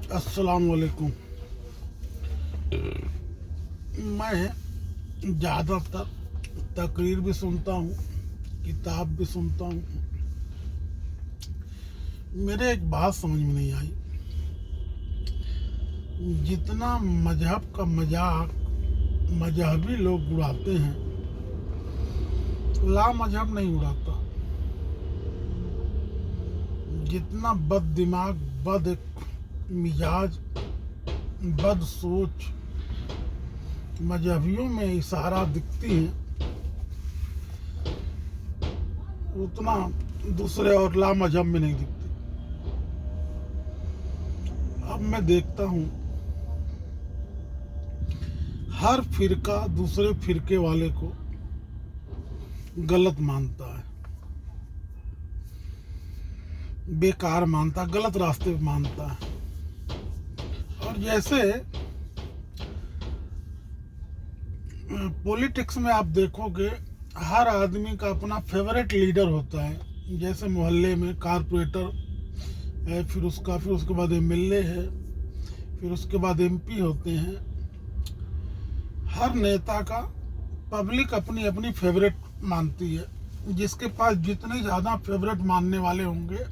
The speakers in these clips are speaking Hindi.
अस्सलाम वालेकुम। मैं ज़्यादातर तकरीर भी सुनता हूँ, किताब भी सुनता हूँ। मेरे एक बात समझ में नहीं आई, जितना मजहब का मजाक मजहबी लोग उड़ाते हैं, ला मजहब नहीं उड़ाता। जितना बद दिमाग, बद मिजाज, बद सोच मजहबियों में इशारा दिखती है, उतना दूसरे और ला मजहब में नहीं दिखती। अब मैं देखता हूँ हर फिरका दूसरे फिरके वाले को गलत मानता है, बेकार मानता, गलत रास्ते पे मानता है। और जैसे पॉलिटिक्स में आप देखोगे, हर आदमी का अपना फेवरेट लीडर होता है। जैसे मोहल्ले में कारपोरेटर है, फिर उसके बाद एमएलए है, फिर उसके बाद एमपी होते हैं। हर नेता का पब्लिक अपनी अपनी फेवरेट मानती है। जिसके पास जितने ज़्यादा फेवरेट मानने वाले होंगे,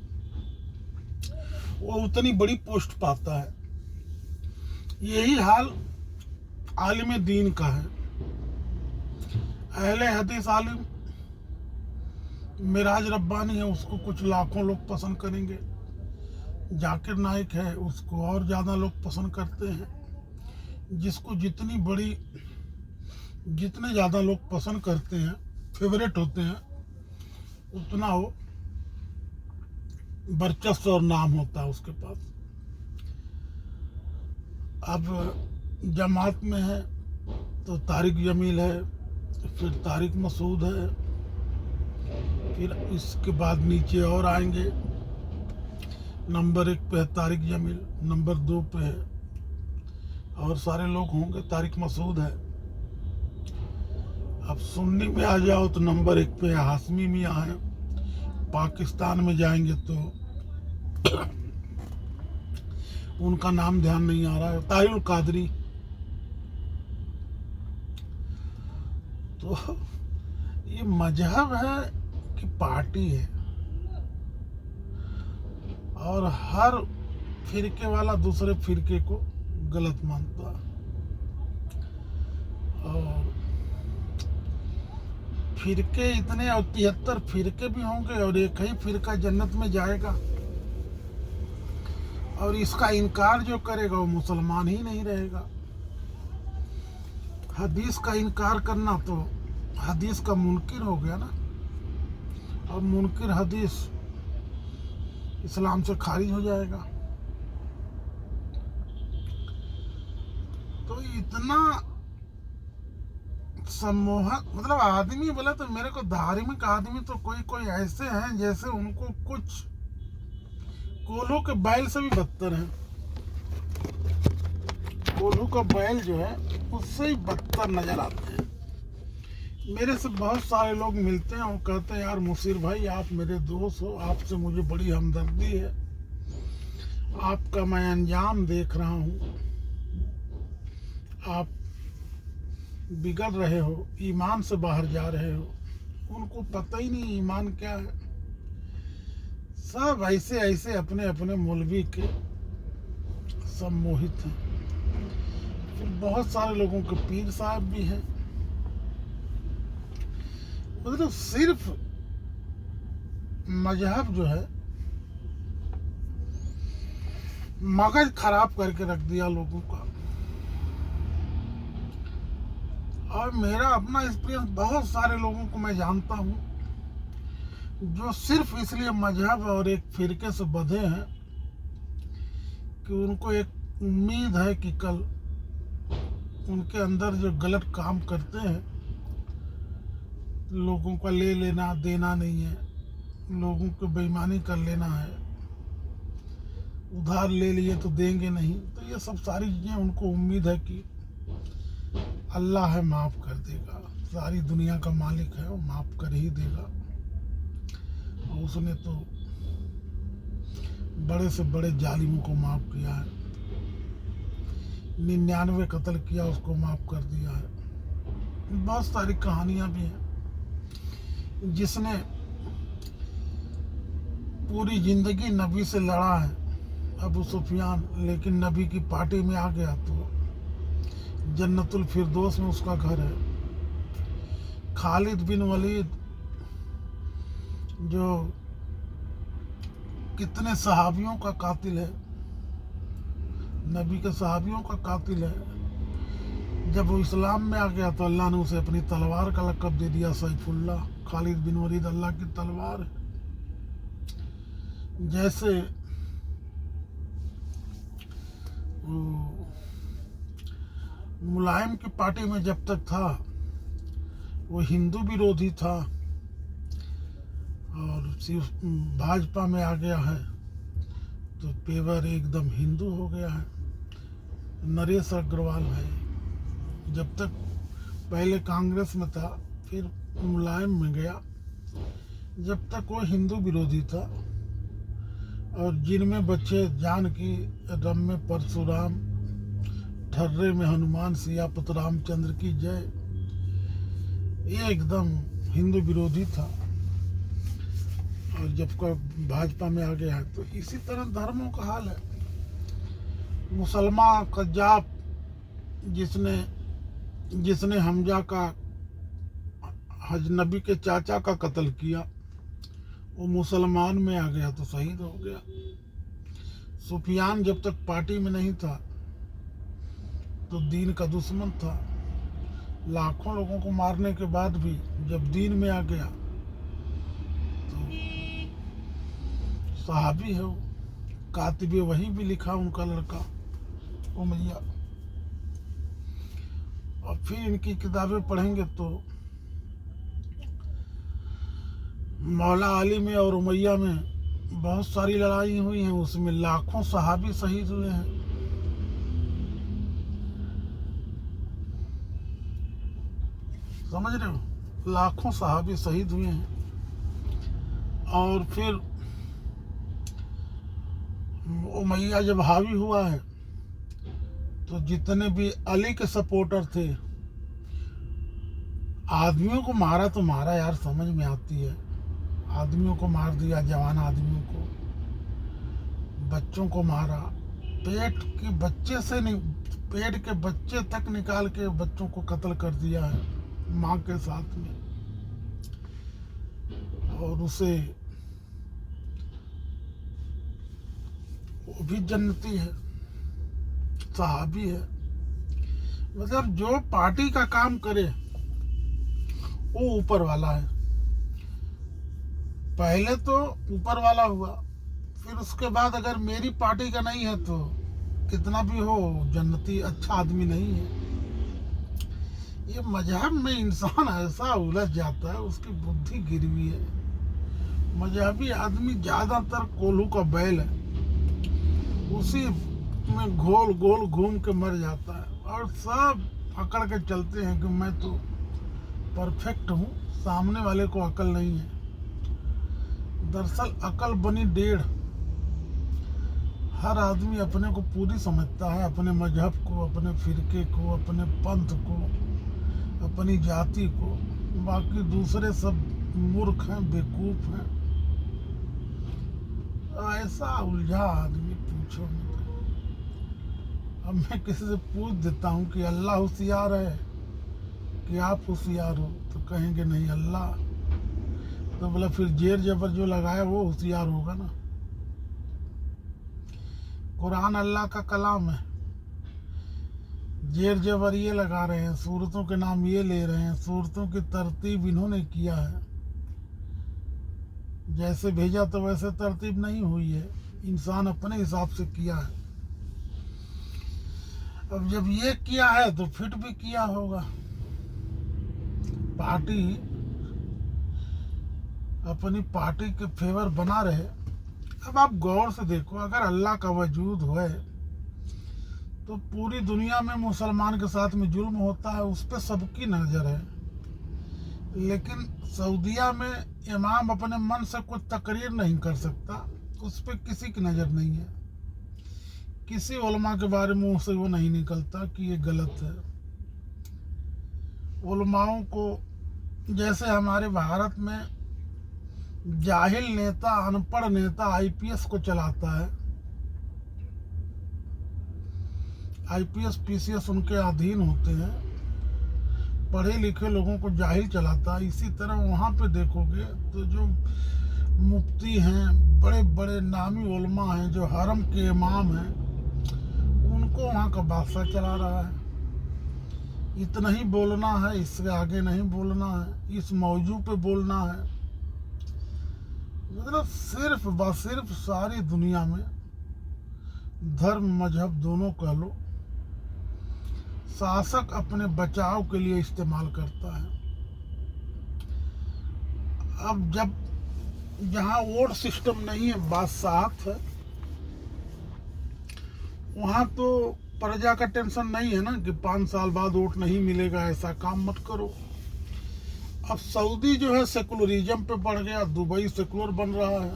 वो उतनी बड़ी पोस्ट पाता है। यही हाल आलिम दीन का है। अहले हदीस आलिम मिराज रब्बानी है, उसको कुछ लाखों लोग पसंद करेंगे। जाकिर नाइक है, उसको और ज़्यादा लोग पसंद करते हैं। जिसको जितने ज़्यादा लोग पसंद करते हैं, फेवरेट होते हैं, उतना वो वर्चस्व और नाम होता है उसके पास। अब जमात में है तो तारिक जमील है, फिर तारिक मसूद है, फिर इसके बाद नीचे और आएंगे। नंबर 1 पे है तारिक जमील, नंबर 2 पे है और सारे लोग होंगे, तारिक मसूद है। अब सुन्नी में आ जाओ तो नंबर 1 पे है हाशमी मियाँ है। पाकिस्तान में जाएंगे तो उनका नाम ध्यान नहीं आ रहा है, ताहिरुल कादरी। तो ये मजहब है कि पार्टी है? और हर फिरके वाला दूसरे फिरके को गलत मानता है। और फिरके इतने, और 73 फिरके भी होंगे और एक ही फिरका जन्नत में जाएगा। और इसका इनकार जो करेगा वो मुसलमान ही नहीं रहेगा। हदीस का इनकार करना तो हदीस का मुनकिर हो गया ना। और मुनकिर हदीस इस्लाम से खारिज हो जाएगा। तो इतना सम्मोहक, मतलब आदमी बोला तो मेरे को धार्मिक आदमी तो कोई कोई ऐसे हैं जैसे उनको कुछ कोल्हू के बैल से भी बदतर है। कोल्हू का बैल जो है उससे ही बदतर नजर आते हैं। मेरे से बहुत सारे लोग मिलते हैं, वो कहते हैं यार मुसीर भाई, आप मेरे दोस्त हो, आपसे मुझे बड़ी हमदर्दी है। आपका मैं अंजाम देख रहा हूँ, आप बिगड़ रहे हो, ईमान से बाहर जा रहे हो। उनको पता ही नहीं ईमान क्या है। सब ऐसे ऐसे अपने अपने मौलवी के सम्मोहित हैं। फिर बहुत सारे लोगों के पीर साहब भी हैं। मतलब सिर्फ मजहब जो है मगज खराब करके रख दिया लोगों का। और मेरा अपना एक्सपीरियंस, बहुत सारे लोगों को मैं जानता हूँ जो सिर्फ इसलिए मजहब और एक फिरके से बंधे हैं कि उनको एक उम्मीद है कि कल उनके अंदर जो गलत काम करते हैं, लोगों का ले लेना देना नहीं है, लोगों को बेईमानी कर लेना है, उधार ले लिए तो देंगे नहीं। तो ये सब सारी चीज़ें उनको उम्मीद है कि अल्लाह है, माफ़ कर देगा, सारी दुनिया का मालिक है, वो माफ़ कर ही देगा। और उसने तो बड़े से बड़े जालिमों को माफ़ किया है। 99 कत्ल किया उसको माफ़ कर दिया है। बहुत सारी कहानियाँ भी हैं। जिसने पूरी ज़िंदगी नबी से लड़ा है अबू सुफियान, लेकिन नबी की पार्टी में आ गया तो जन्नतुल फिरदौस में उसका घर है। खालिद बिन वलीद जो कितने सहाबियों का कातिल है, नबी के सहाबियों का कातिल है। जब वो इस्लाम में आ गया तो अल्लाह ने उसे अपनी तलवार का लक़ब दे दिया, सैफुल्लाह। खालिद बिन वलीद अल्लाह की तलवार है। जैसे मुलायम की पार्टी में जब तक था वो हिंदू विरोधी था, और भाजपा में आ गया है तो पेवर एकदम हिंदू हो गया है। नरेश अग्रवाल है, जब तक पहले कांग्रेस में था फिर मुलायम में गया, जब तक वो हिंदू विरोधी था। और जिनमें बच्चे जानकी, रम में परशुराम, ठर्रे में हनुमान, सियापत रामचंद्र की जय, ये एकदम हिंदू विरोधी था। और जब का भाजपा में आ गया है तो इसी तरह धर्मों का हाल है। मुसलमान कज्जाब जिसने हमजा का, नबी के चाचा का कत्ल किया, वो मुसलमान में आ गया तो शहीद हो गया। सुफियान जब तक पार्टी में नहीं था तो दीन का दुश्मन था। लाखों लोगों को मारने के बाद भी जब दीन में आ गया तो सहाबी है वो। कातिबे वही भी लिखा उनका लड़का उमैया। और फिर इनकी किताबें पढ़ेंगे तो मौला अली में और उमैया में बहुत सारी लड़ाई हुई हैं, उसमें लाखों सहाबी शहीद हुए हैं। समझ रहे हो, लाखों सहाबी शहीद हुए हैं। और फिर उमैया जब हावी हुआ है तो जितने भी अली के सपोर्टर थे, आदमियों को मारा तो मारा यार, समझ में आती है। आदमियों को मार दिया, जवान आदमियों को, बच्चों को मारा, पेट के बच्चे से नहीं, पेट के बच्चे तक निकाल के बच्चों को कत्ल कर दिया है माँ के साथ में। और उसे, वो भी जन्नती है, सहाबी है। मतलब जो पार्टी का काम करे वो ऊपर वाला है। पहले तो ऊपर वाला हुआ, फिर उसके बाद अगर मेरी पार्टी का नहीं है तो कितना भी हो जन्नती, अच्छा आदमी नहीं है। ये मजहब में इंसान ऐसा उलझ जाता है, उसकी बुद्धि गिरवी है। मजहबी आदमी ज़्यादातर कोल्हू का बैल है, उसी में गोल गोल घूम के मर जाता है। और सब पकड़ के चलते हैं कि मैं तो परफेक्ट हूँ, सामने वाले को अकल नहीं है। दरअसल अकल बनी 1.5। हर आदमी अपने को पूरी समझता है, अपने मजहब को, अपने फिरके को, अपने पंथ को, अपनी जाति को। बाकी दूसरे सब मूर्ख हैं, बेवकूफ हैं। ऐसा उलझा आदमी पूछो मत। अब मैं किसी से पूछ देता हूँ कि अल्लाह होशियार है कि आप होशियार हो, तो कहेंगे नहीं अल्लाह। तो बोला फिर जेर जबर जो लगाया वो होशियार होगा ना। कुरान अल्लाह का कलाम है, जेर जबर ये लगा रहे हैं, सूरतों के नाम ये ले रहे हैं, सूरतों की तरतीब इन्होंने किया है। जैसे भेजा तो वैसे तरतीब नहीं हुई है, इंसान अपने हिसाब से किया है। अब जब ये किया है तो फिट भी किया होगा। पार्टी अपनी पार्टी के फेवर बना रहे। अब आप गौर से देखो, अगर अल्लाह का वजूद है तो पूरी दुनिया में मुसलमान के साथ में जुल्म होता है, उस पर सबकी नज़र है। लेकिन सऊदीया में इमाम अपने मन से कुछ तकरीर नहीं कर सकता, उस पर किसी की नज़र नहीं है। किसी उलमा के बारे में मुंह से वो नहीं निकलता कि ये गलत है। उलमाओं को, जैसे हमारे भारत में जाहिल नेता, अनपढ़ नेता आईपीएस को चलाता है, आईपीएस पीसीएस उनके अधीन होते हैं, पढ़े लिखे लोगों को जाहिल चलाता है। इसी तरह वहाँ पे देखोगे तो जो मुफ्ती हैं, बड़े बड़े नामी उलमा हैं, जो हरम के इमाम हैं, उनको वहाँ का बादशाह चला रहा है। इतना ही बोलना है, इससे आगे नहीं बोलना है, इस मौजू पे बोलना है। मतलब सिर्फ बसिर्फ सारी दुनिया में धर्म मजहब दोनों कह लो, शासक अपने बचाव के लिए इस्तेमाल करता है। अब जब जहाँ वोट सिस्टम नहीं है, बात साफ है, वहाँ तो प्रजा का टेंशन नहीं है ना कि 5 साल बाद वोट नहीं मिलेगा, ऐसा काम मत करो। अब सऊदी जो है सेकुलरिज्म पे बढ़ गया, दुबई सेकुलर बन रहा है,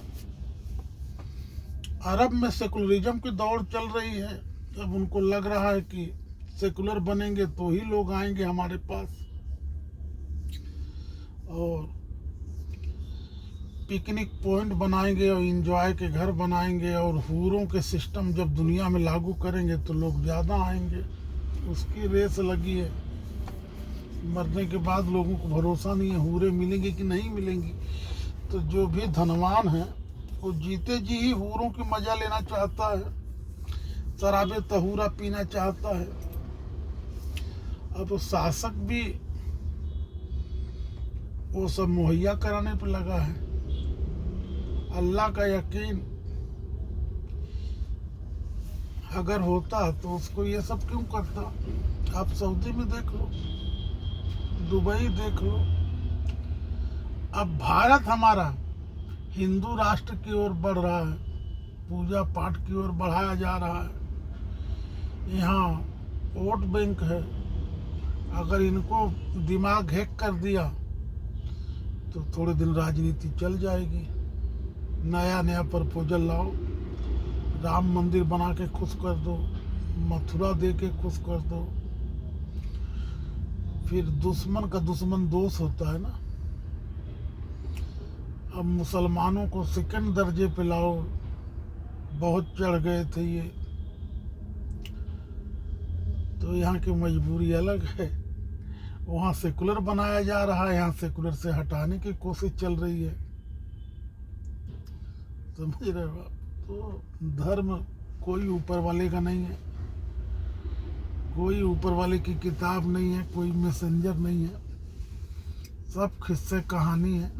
अरब में सेकुलरिज्म की दौड़ चल रही है। अब उनको लग रहा है कि सेकुलर बनेंगे तो ही लोग आएंगे हमारे पास, और पिकनिक पॉइंट बनाएंगे और एंजॉय के घर बनाएंगे, और हूरों के सिस्टम जब दुनिया में लागू करेंगे तो लोग ज़्यादा आएंगे। उसकी रेस लगी है। मरने के बाद लोगों को भरोसा नहीं है हूरें मिलेंगी कि नहीं मिलेंगी। तो जो भी धनवान है वो जीते जी ही हूरों की मजा लेना चाहता है, शराबे तहूरा पीना चाहता है। अब शासक भी वो सब मुहैया कराने पर लगा है। अल्लाह का यकीन अगर होता तो उसको ये सब क्यों करता। आप सऊदी में देख लो, दुबई देख लो। अब भारत हमारा हिंदू राष्ट्र की ओर बढ़ रहा है, पूजा पाठ की ओर बढ़ाया जा रहा है। यहाँ वोट बैंक है, अगर इनको दिमाग हैक कर दिया तो थोड़े दिन राजनीति चल जाएगी। नया नया प्रपोजल लाओ, राम मंदिर बना के खुश कर दो, मथुरा दे के खुश कर दो। फिर दुश्मन का दुश्मन दोस्त होता है ना। अब मुसलमानों को सेकंड दर्जे पे लाओ, बहुत चढ़ गए थे ये। तो यहाँ की मजबूरी अलग है, वहाँ सेकुलर बनाया जा रहा है, यहाँ सेकुलर से हटाने की कोशिश चल रही है। समझ रहे हो आप? तो धर्म कोई ऊपर वाले का नहीं है, कोई ऊपर वाले की किताब नहीं है, कोई मैसेंजर नहीं है, सब किस्से कहानी है।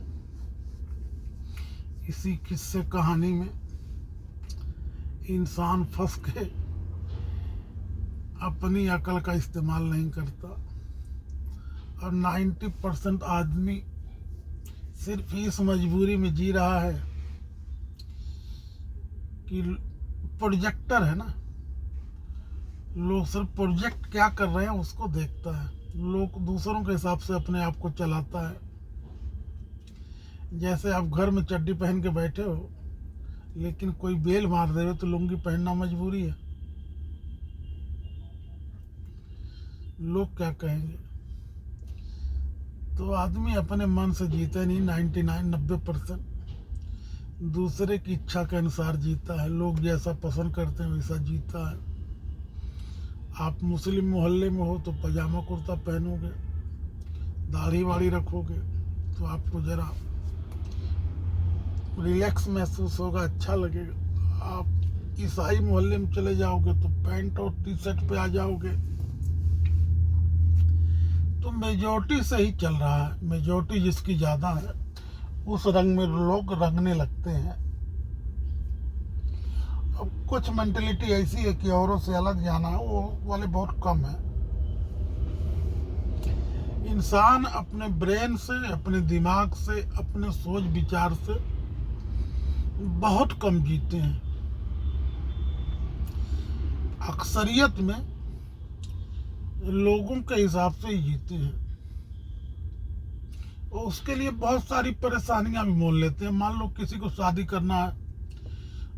इसी किस्से कहानी में इंसान फंस के अपनी अकल का इस्तेमाल नहीं करता, और 90% आदमी सिर्फ इस मजबूरी में जी रहा है कि प्रोजेक्टर है ना, लोग सिर्फ प्रोजेक्ट क्या कर रहे हैं उसको देखता है। लोग दूसरों के हिसाब से अपने आप को चलाता है। जैसे आप घर में चड्डी पहन के बैठे हो, लेकिन कोई बेल मार दे तो लुंगी पहनना मजबूरी है। लोग क्या कहेंगे? तो आदमी अपने मन से जीता नहीं, 90% दूसरे की इच्छा के अनुसार जीता है। लोग जैसा पसंद करते हैं वैसा जीता है। आप मुस्लिम मोहल्ले में हो तो पजामा कुर्ता पहनोगे, दाढ़ी वाड़ी रखोगे तो आपको ज़रा रिलैक्स महसूस होगा, अच्छा लगेगा। आप ईसाई मोहल्ले में चले जाओगे तो पैंट और टी शर्ट पे आ जाओगे। तो मेजॉरिटी से ही चल रहा है। मेजॉरिटी जिसकी ज़्यादा है उस रंग में लोग रंगने लगते हैं। अब कुछ मेंटलिटी ऐसी है कि औरों से अलग जाना है, वो वाले बहुत कम है। इंसान अपने ब्रेन से, अपने दिमाग से, अपने सोच विचार से बहुत कम जीते हैं। अक्सरियत में लोगों के हिसाब से ही जीते हैं, और उसके लिए बहुत सारी परेशानियां भी मोल लेते हैं। मान लो किसी को शादी करना है,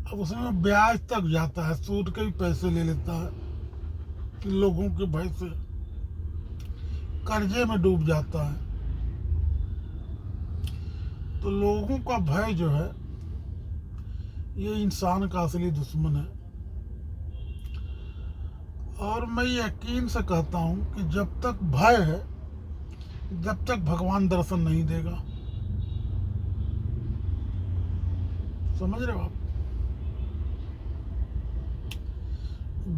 अब उसमें ब्याज तक जाता है, सूद के भी पैसे ले लेता है, लोगों के भय से कर्जे में डूब जाता है। तो लोगों का भय जो है ये इंसान का असली दुश्मन है। और मैं यकीन से कहता हूं कि जब तक भय है, जब तक भगवान दर्शन नहीं देगा। समझ रहे हो आप?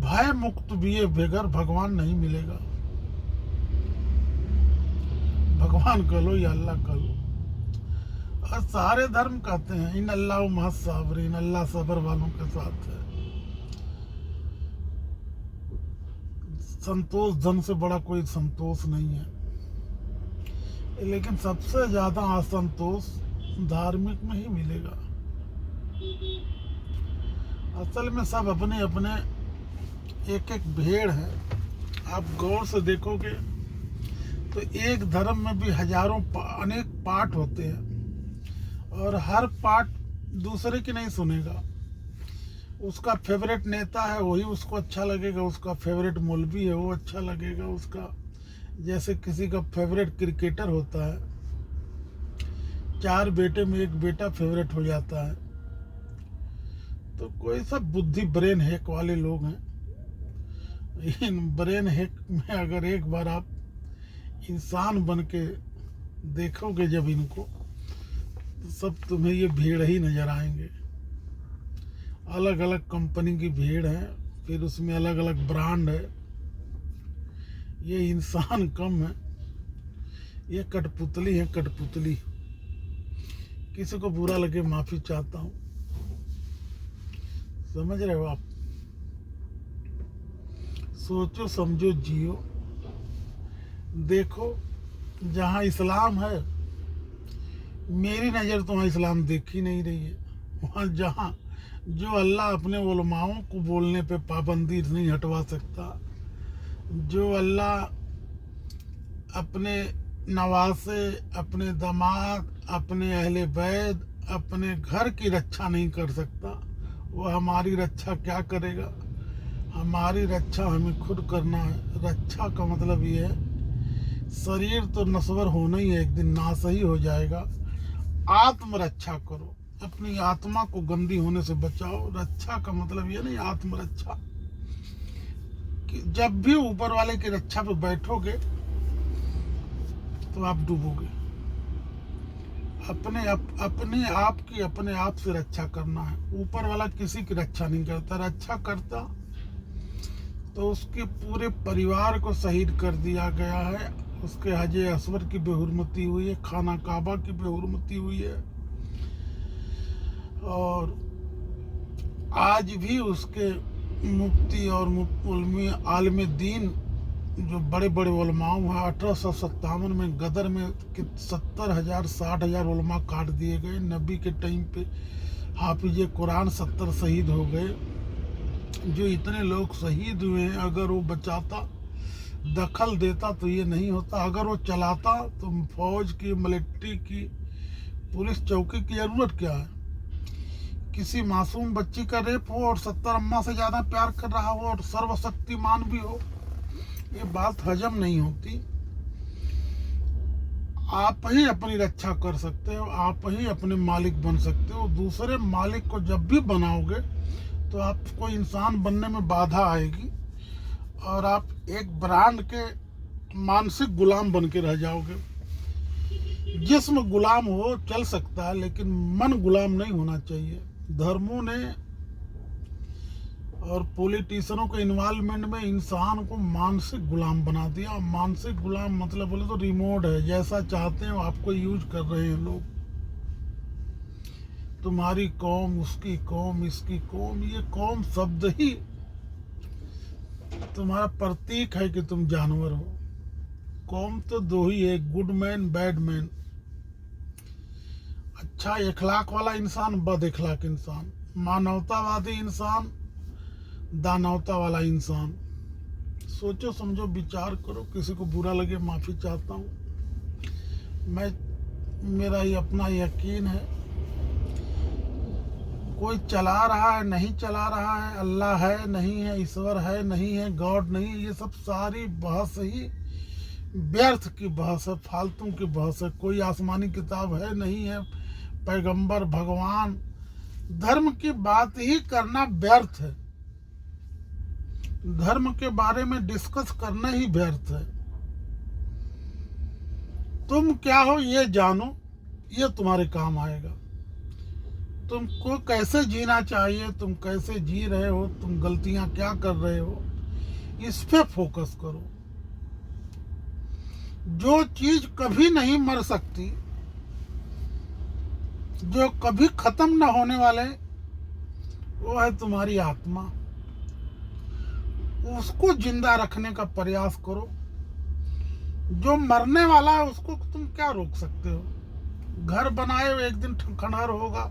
भय मुक्त भी बगैर भगवान नहीं मिलेगा। भगवान कह लो या अल्लाह कह लो, और सारे धर्म कहते हैं इन अल्लाह महज साबरीन, अल्लाह सबर वालों के साथ है। संतोष धन से बड़ा कोई संतोष नहीं है, लेकिन सबसे ज्यादा असंतोष धार्मिक में ही मिलेगा। असल में सब अपने अपने एक एक भेड़ है। आप गौर से देखोगे तो एक धर्म में भी हजारों अनेक पार्ट होते हैं, और हर पार्ट दूसरे की नहीं सुनेगा। उसका फेवरेट नेता है वही उसको अच्छा लगेगा, उसका फेवरेट मौलवी है वो अच्छा लगेगा उसका। जैसे किसी का फेवरेट क्रिकेटर होता है, 4 बेटे में एक बेटा फेवरेट हो जाता है। तो कोई सब बुद्धि ब्रेन हैक वाले लोग हैं। इन ब्रेन हैक में अगर एक बार आप इंसान बन के देखोगे जब इनको, तो सब तुम्हें ये भीड़ ही नजर आएंगे। अलग अलग कंपनी की भीड़ है, फिर उसमें अलग अलग ब्रांड है। ये इंसान कम है, ये कठपुतली है, कठपुतली। किसी को बुरा लगे माफी चाहता हूं। समझ रहे हो आप? सोचो समझो जियो। देखो जहां इस्लाम है, मेरी नज़र तो वहाँ इस्लाम देख ही नहीं रही है। वहाँ जहाँ जो अल्लाह अपने उलमाओं को बोलने पे पाबंदी नहीं हटवा सकता, जो अल्लाह अपने नवासे, अपने दामाद, अपने अहले बैत, अपने घर की रक्षा नहीं कर सकता, वो हमारी रक्षा क्या करेगा? हमारी रक्षा हमें खुद करना है। रक्षा का मतलब ये है, शरीर तो नश्वर होना ही है, एक दिन नाश ही हो जाएगा। आत्मरक्षा करो, अपनी आत्मा को गंदी होने से बचाओ। रक्षा का मतलब ये नहीं आत्मरक्षा कि जब भी ऊपर वाले की रक्षा पे बैठोगे तो आप डूबोगे। अपने आप की अपने आप से रक्षा करना है। ऊपर वाला किसी की रक्षा नहीं करता। रक्षा करता तो उसके पूरे परिवार को शहीद कर दिया गया है। उसके हजे असवर की बेहुरमती हुई है, खाना काबा की बेहुरमती हुई है, और आज भी उसके मुफ्ती और आलम दीन जो बड़े बड़े उलमाओं हैं, 1857 में गदर में 70,000 60,000 उलमा काट दिए गए। नबी के टाइम पे हाफिज कुरान 70 शहीद हो गए। जो इतने लोग शहीद हुए हैं, अगर वो बचाता, दखल देता तो ये नहीं होता। अगर वो चलाता तो फौज की, मिलिट्री की, पुलिस चौकी की जरूरत क्या है? किसी मासूम बच्ची का रेप हो और 70 अम्मा से ज्यादा प्यार कर रहा हो और सर्वशक्तिमान भी हो, ये बात हजम नहीं होती। आप ही अपनी रक्षा कर सकते हो, आप ही अपने मालिक बन सकते हो। दूसरे मालिक को जब भी बनाओगे तो आपको इंसान बनने में बाधा आएगी, और आप एक ब्रांड के मानसिक गुलाम बन के रह जाओगे। जिस्म गुलाम हो चल सकता है, लेकिन मन गुलाम नहीं होना चाहिए। धर्मों ने और पॉलिटिशियनों के इन्वॉल्वमेंट में इंसान को मानसिक गुलाम बना दिया। मानसिक गुलाम मतलब बोले तो रिमोट है, जैसा चाहते हैं आपको यूज कर रहे हैं लोग। तुम्हारी कौम, उसकी कौम, इसकी कौम, ये कौम शब्द ही तुम्हारा प्रतीक है कि तुम जानवर हो। कौम तो दो ही है, गुड मैन, बैड मैन। अच्छा इखलाक वाला इंसान, बद इखलाक इंसान, मानवतावादी इंसान, दानवता वाला इंसान। सोचो समझो, विचार करो। किसी को बुरा लगे माफी चाहता हूँ। मेरा ही अपना यकीन है, कोई चला रहा है नहीं चला रहा है, अल्लाह है नहीं है, ईश्वर है नहीं है, गॉड नहीं है, ये सब सारी बहस ही व्यर्थ की बहस है, फालतू की बहस है। कोई आसमानी किताब है नहीं है, पैगंबर, भगवान, धर्म की बात ही करना व्यर्थ है। धर्म के बारे में डिस्कस करना ही व्यर्थ है। तुम क्या हो ये जानो, ये तुम्हारे काम आएगा। तुमको कैसे जीना चाहिए, तुम कैसे जी रहे हो, तुम गलतियां क्या कर रहे हो, इस पे फोकस करो। जो चीज कभी नहीं मर सकती, जो कभी खत्म न होने वाले, वो है तुम्हारी आत्मा। उसको जिंदा रखने का प्रयास करो। जो मरने वाला है उसको तुम क्या रोक सकते हो? घर बनाए हो, एक दिन खंडहर होगा।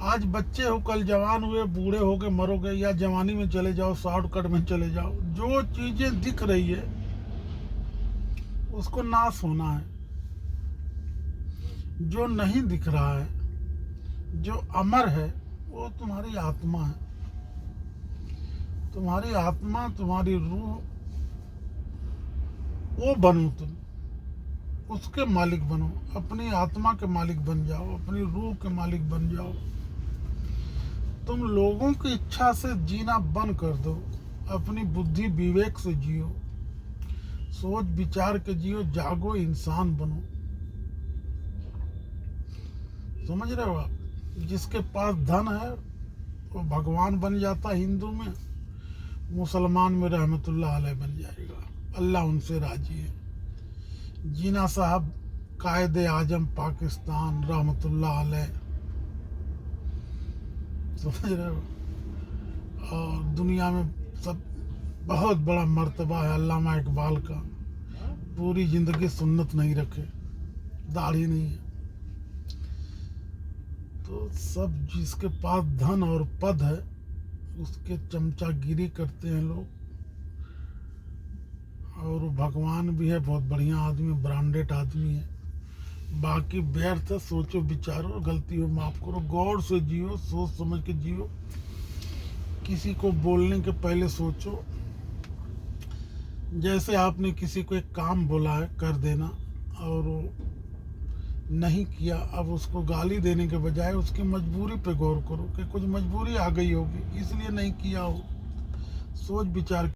आज बच्चे हो, कल जवान हुए, बूढ़े हो के मरोगे, या जवानी में चले जाओ, शॉर्टकट में चले जाओ। जो चीजें दिख रही है उसको नाश होना है। जो नहीं दिख रहा है, जो अमर है, वो तुम्हारी आत्मा है। तुम्हारी आत्मा, तुम्हारी रूह, वो बनो तुम, उसके मालिक बनो। अपनी आत्मा के मालिक बन जाओ, अपनी रूह के मालिक बन जाओ। तुम लोगों की इच्छा से जीना बंद कर दो। अपनी बुद्धि विवेक से जियो, सोच विचार के जियो, जागो, इंसान बनो। समझ रहे हो आप? जिसके पास धन है वो भगवान बन जाता, हिंदू में, मुसलमान में रहमतुल्लाह अलैह बन जाएगा। अल्लाह उनसे राजी है। जीना साहब कायदे आजम पाकिस्तान रहमतुल्लाह अलैह, समझ रहे हो? और दुनिया में सब बहुत बड़ा मर्तबा है अल्लामा इकबाल का। पूरी जिंदगी सुन्नत नहीं रखे, दाढ़ी नहीं है। तो सब जिसके पास धन और पद है उसके चमचागिरी करते हैं लोग। और वो भगवान भी है, बहुत बढ़िया आदमी, ब्रांडेड आदमी है। बाकी व्यर्थ है। सोचो विचारो, गलती हो माफ करो, गौर से जियो, सोच समझ के जियो। किसी को बोलने के पहले सोचो। जैसे आपने किसी को एक काम बोला है कर देना और वो नहीं किया, अब उसको गाली देने के बजाय उसकी मजबूरी पे गौर करो कि कुछ मजबूरी आ गई होगी इसलिए नहीं किया हो। सोच विचार